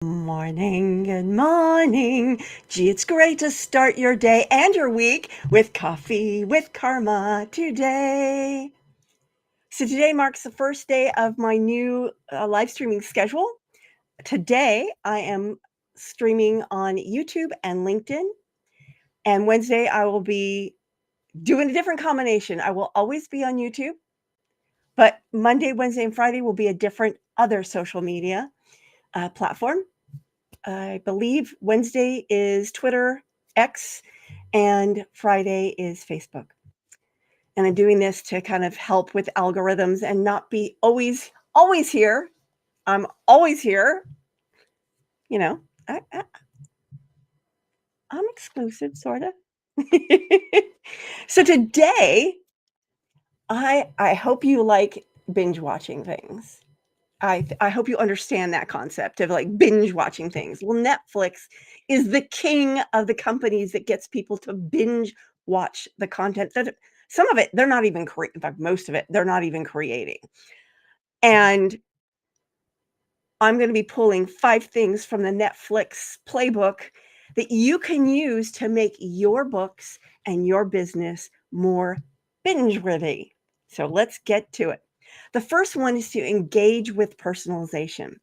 Morning, good morning. Gee, it's great to start your day and your week with coffee with Karma today. So today marks the first day of my new live streaming schedule. Today I am streaming on YouTube and LinkedIn, and Wednesday I will be doing a different combination. I will always be on YouTube, but Monday, Wednesday, and Friday will be a different other social media platform. I believe Wednesday is Twitter, X, and Friday is Facebook. And I'm doing this to kind of help with algorithms and not be always here. I'm always here. You know, I'm exclusive, sort of. So today, I hope you like binge watching things. I hope you understand that concept of like binge watching things. Well, Netflix is the king of the companies that gets people to binge watch the content that some of it they're not even in fact, most of it they're not even creating. And I'm going to be pulling 5 things from the Netflix playbook that you can use to make your books and your business more binge-worthy. So let's get to it. The first one is to engage with personalization.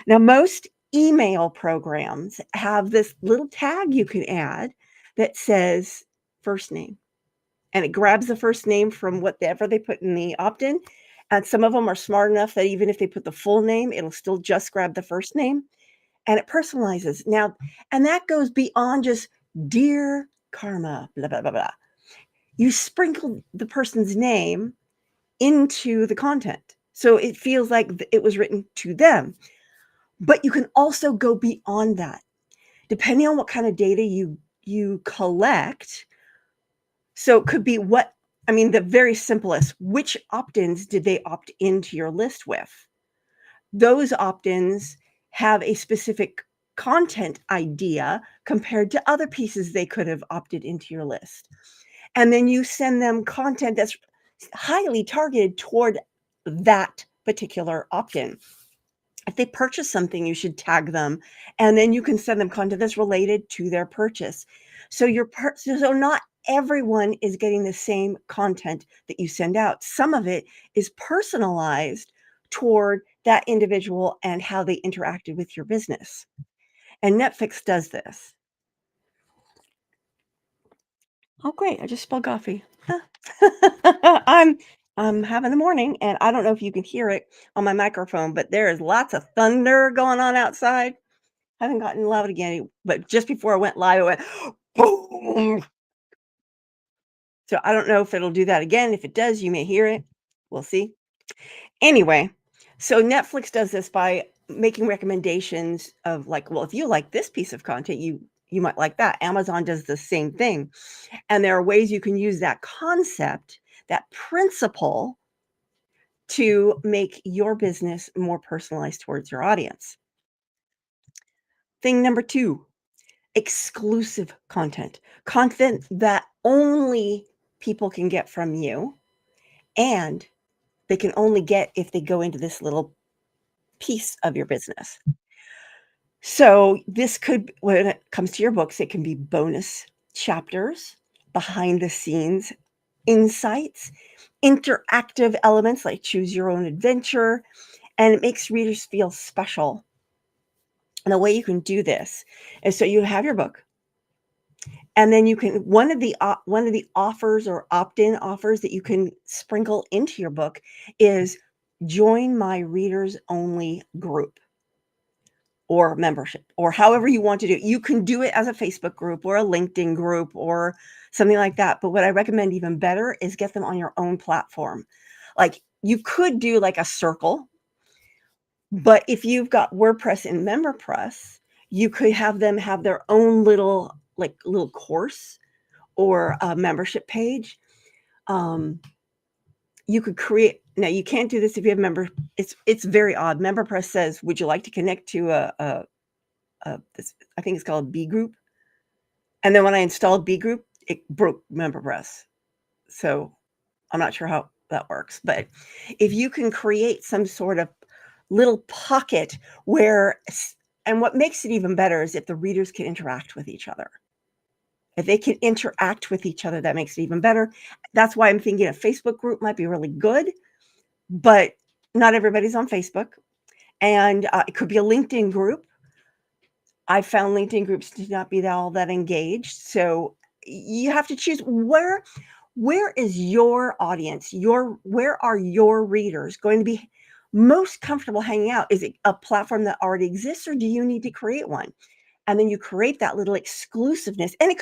Now, most email programs have this little tag you can add that says first name, and it grabs the first name from whatever they put in the opt-in. And some of them are smart enough that even if they put the full name, it'll still just grab the first name and it personalizes. Now, and that goes beyond just dear Karma, blah, blah, blah, blah. You sprinkle the person's name into the content. So it feels like it was written to them. But you can also go beyond that. Depending on what kind of data you collect. So it could be the very simplest, which opt-ins did they opt into your list with? Those opt-ins have a specific content idea compared to other pieces they could have opted into your list. And then you send them content that's highly targeted toward that particular opt-in. If they purchase something, you should tag them, and then you can send them content that's related to their purchase. So so not everyone is getting the same content that you send out. Some of it is personalized toward that individual and how they interacted with your business. And Netflix does this. Oh, great. I just spilled coffee. Huh. I'm having the morning, and I don't know if you can hear it on my microphone, but there is lots of thunder going on outside. I haven't gotten loud again, but just before I went live, it went boom. So I don't know if it'll do that again. If it does, you may hear it. We'll see. Anyway, so Netflix does this by making recommendations of like, well, if you like this piece of content, you might like that. Amazon does the same thing. And there are ways you can use that concept, that principle to make your business more personalized towards your audience. Thing number 2, exclusive content. Content that only people can get from you, and they can only get if they go into this little piece of your business. So this could, when it comes to your books, it can be bonus chapters, behind the scenes insights, interactive elements like choose your own adventure, and it makes readers feel special. And the way you can do this is so you have your book, and then you can one of the offers or opt-in offers that you can sprinkle into your book is join my readers only group or membership, or however you want to do it. You can do it as a Facebook group or a LinkedIn group or something like that. But what I recommend even better is get them on your own platform. Like you could do like a circle, but if you've got WordPress and MemberPress, you could have them have their own little course or a membership page. You could create. Now you can't do this if you have member. It's very odd. MemberPress says, "Would you like to connect to this, I think it's called B Group?" And then when I installed B Group, it broke MemberPress. So I'm not sure how that works. But if you can create some sort of little pocket where And what makes it even better is if the readers can interact with each other. If they can interact with each other, that makes it even better. That's why I'm thinking a Facebook group might be really good, but not everybody's on Facebook. And it could be a LinkedIn group. I found LinkedIn groups to not be all that engaged. So you have to choose where is your audience, where are your readers going to be most comfortable hanging out? Is it a platform that already exists, or do you need to create one? And then you create that little exclusiveness. And it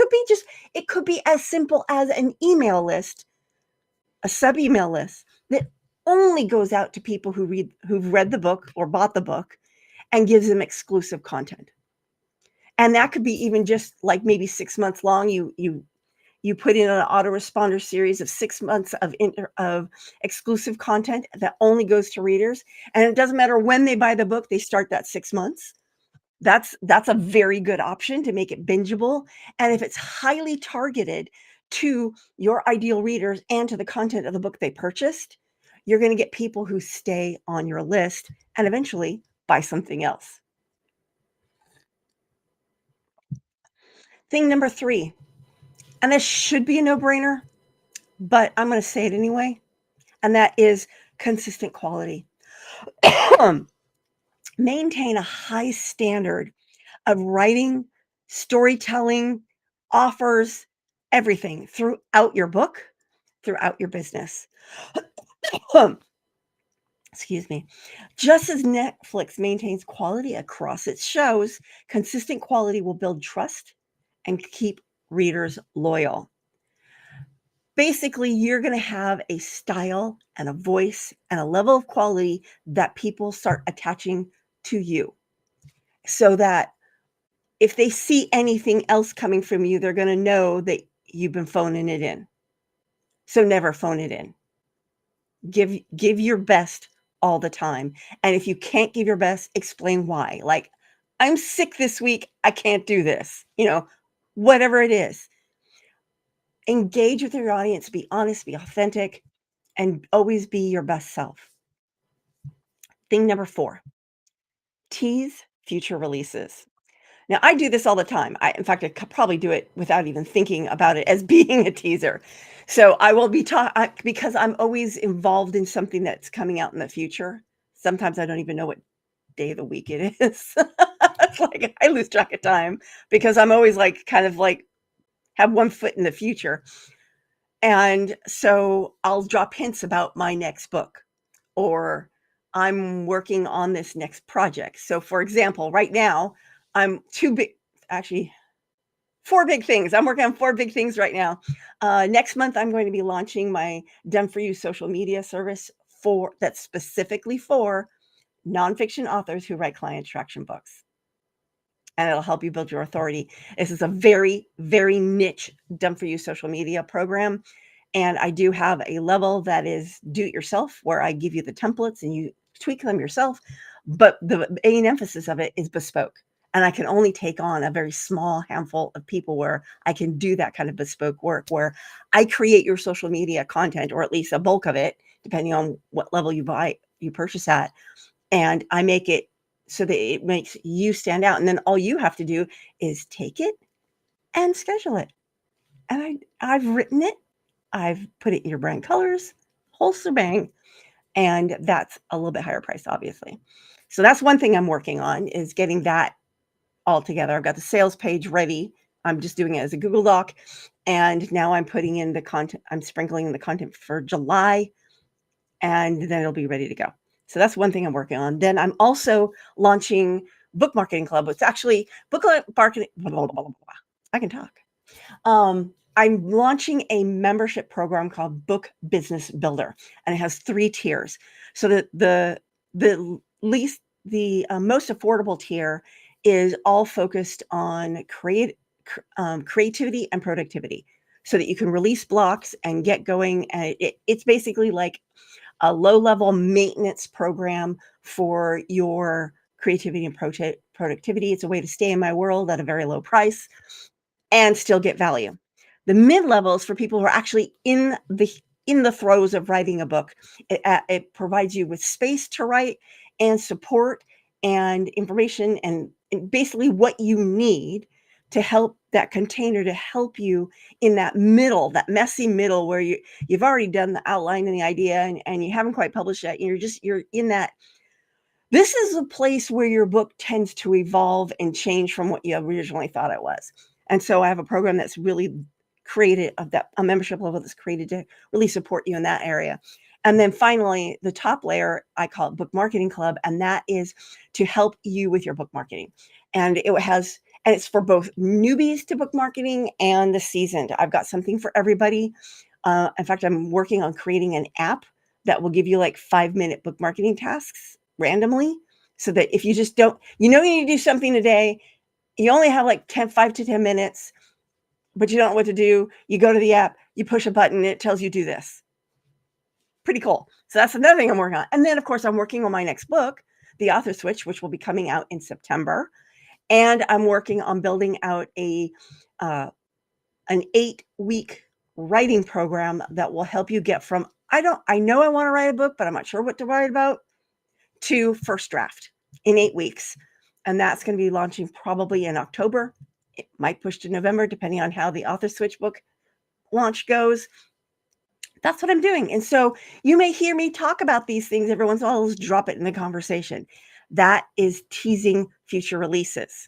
could be as simple as an email list, a sub-email list that only goes out to people who've read the book or bought the book and gives them exclusive content. And that could be even just like maybe 6 months long. You put in an autoresponder series of 6 months of exclusive content that only goes to readers, and it doesn't matter when they buy the book, they start that 6 months. That's a very good option to make it bingeable, and if it's highly targeted to your ideal readers and to the content of the book they purchased, you're gonna get people who stay on your list and eventually buy something else. Thing number 3, and this should be a no-brainer, but I'm gonna say it anyway, and that is consistent quality. Maintain a high standard of writing, storytelling, offers, everything throughout your book, throughout your business. Excuse me. Just as Netflix maintains quality across its shows, consistent quality will build trust and keep readers loyal. Basically, you're going to have a style and a voice and a level of quality that people start attaching to you, so that if they see anything else coming from you, they're going to know that you've been phoning it in. So never phone it in. Give your best all the time. And if you can't give your best, explain why. Like, I'm sick this week, I can't do this. Whatever it is. Engage with your audience, be honest, be authentic, and always be your best self. Thing number 4, tease future releases. Now, I do this all the time. In fact, I could probably do it without even thinking about it as being a teaser. So I will be because I'm always involved in something that's coming out in the future. Sometimes I don't even know what day of the week it is. It's like I lose track of time because I'm always like kind of like have one foot in the future. And so I'll drop hints about my next book, or I'm working on this next project. So for example, right now, I'm two big actually 4 big things. I'm working on 4 big things right now. Next month, I'm going to be launching my Done For You social media service that's specifically for nonfiction authors who write client attraction books, and it'll help you build your authority. This is a very, very niche Done For You social media program, and I do have a level that is do it yourself, where I give you the templates and you tweak them yourself, but the main emphasis of it is bespoke. And I can only take on a very small handful of people where I can do that kind of bespoke work, where I create your social media content, or at least a bulk of it, depending on what level you purchase at. And I make it so that it makes you stand out. And then all you have to do is take it and schedule it. And I've written it, I've put it in your brand colors, whole shebang. And that's a little bit higher price, obviously. So that's one thing I'm working on, is getting that all together. I've got the sales page ready. I'm just doing it as a Google Doc. And now I'm putting in the content. I'm sprinkling in the content for July, and then it'll be ready to go. So that's one thing I'm working on. Then I'm also launching Book Marketing Club. It's actually book marketing. Blah, blah, blah, blah, blah. I can talk. I'm launching a membership program called Book Business Builder, and it has 3 tiers. So the least the most affordable tier is all focused on creativity and productivity, so that you can release blocks and get going. And it's basically like a low-level maintenance program for your creativity and productivity. It's a way to stay in my world at a very low price and still get value. The mid-level is for people who are actually in the throes of writing a book. It provides you with space to write and support and information and basically what you need to help that container to help you in that middle, that messy middle where you've already done the outline and the idea and you haven't quite published yet. You're in that. This is a place where your book tends to evolve and change from what you originally thought it was. And so I have a program that's really created of that a membership level that's created to really support you in that area. And then finally, the top layer, I call it Book Marketing Club, and that is to help you with your book marketing. And it's for both newbies to book marketing and the seasoned. I've got something for everybody. In fact, I'm working on creating an app that will give you like 5-minute book marketing tasks randomly so that if you just don't, you need to do something today, you only have like 5 to 10 minutes, but you don't know what to do. You go to the app, you push a button, and it tells you do this. Pretty cool. So that's another thing I'm working on. And then, of course, I'm working on my next book, The Author Switch, which will be coming out in September. And I'm working on building out uh, an 8-week writing program that will help you get from I know I want to write a book, but I'm not sure what to write about, to first draft in 8 weeks. And that's going to be launching probably in October. It might push to November, depending on how the Author Switch book launch goes. That's what I'm doing. And so you may hear me talk about these things every once in a while. I'll just drop it in the conversation. That is teasing future releases.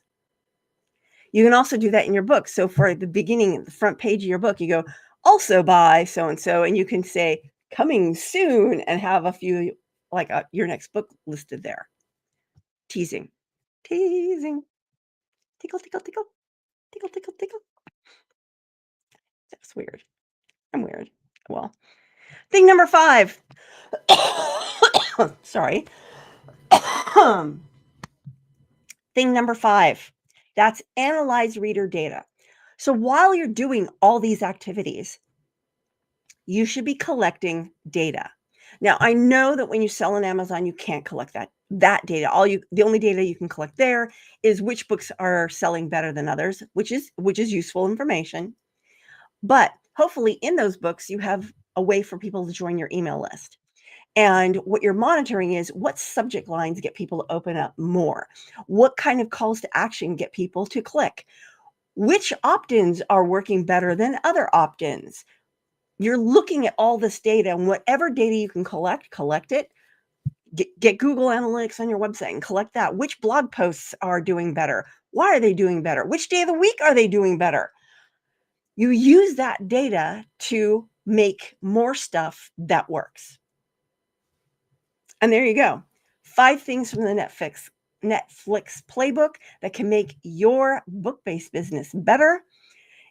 You can also do that in your book. So for the beginning, the front page of your book, you go, also by so-and-so, and you can say, coming soon, and have a few, like your next book listed there. Teasing. Teasing. Tickle, tickle, tickle. Tickle, tickle, tickle. That's weird. I'm weird. Well, thing number 5. Sorry. Thing number 5. That's analyze reader data. So while you're doing all these activities, you should be collecting data. Now, I know that when you sell on Amazon, you can't collect that data. The only data you can collect there is which books are selling better than others, which is useful information. But hopefully in those books, you have a way for people to join your email list. And what you're monitoring is what subject lines get people to open up more. What kind of calls to action get people to click? Which opt-ins are working better than other opt-ins? You're looking at all this data, and whatever data you can collect it. Get Google Analytics on your website and collect that. Which blog posts are doing better? Why are they doing better? Which day of the week are they doing better? You use that data to make more stuff that works. And there you go. 5 things from the Netflix playbook that can make your book-based business better.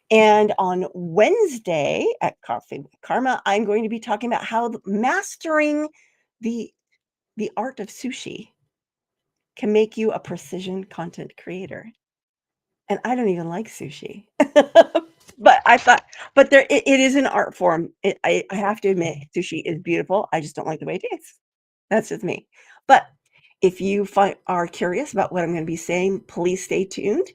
And on Wednesday at Coffee with Karma, I'm going to be talking about how mastering the art of sushi can make you a precision content creator. And I don't even like sushi. But I thought, but it is an art form. I have to admit, sushi is beautiful. I just don't like the way it tastes. That's just me. But if you are curious about what I'm going to be saying, please stay tuned.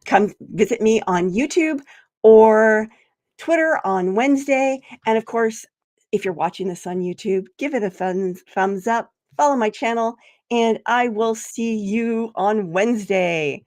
Come visit me on YouTube or Twitter on Wednesday. And of course, if you're watching this on YouTube, give it a thumbs up, follow my channel, and I will see you on Wednesday.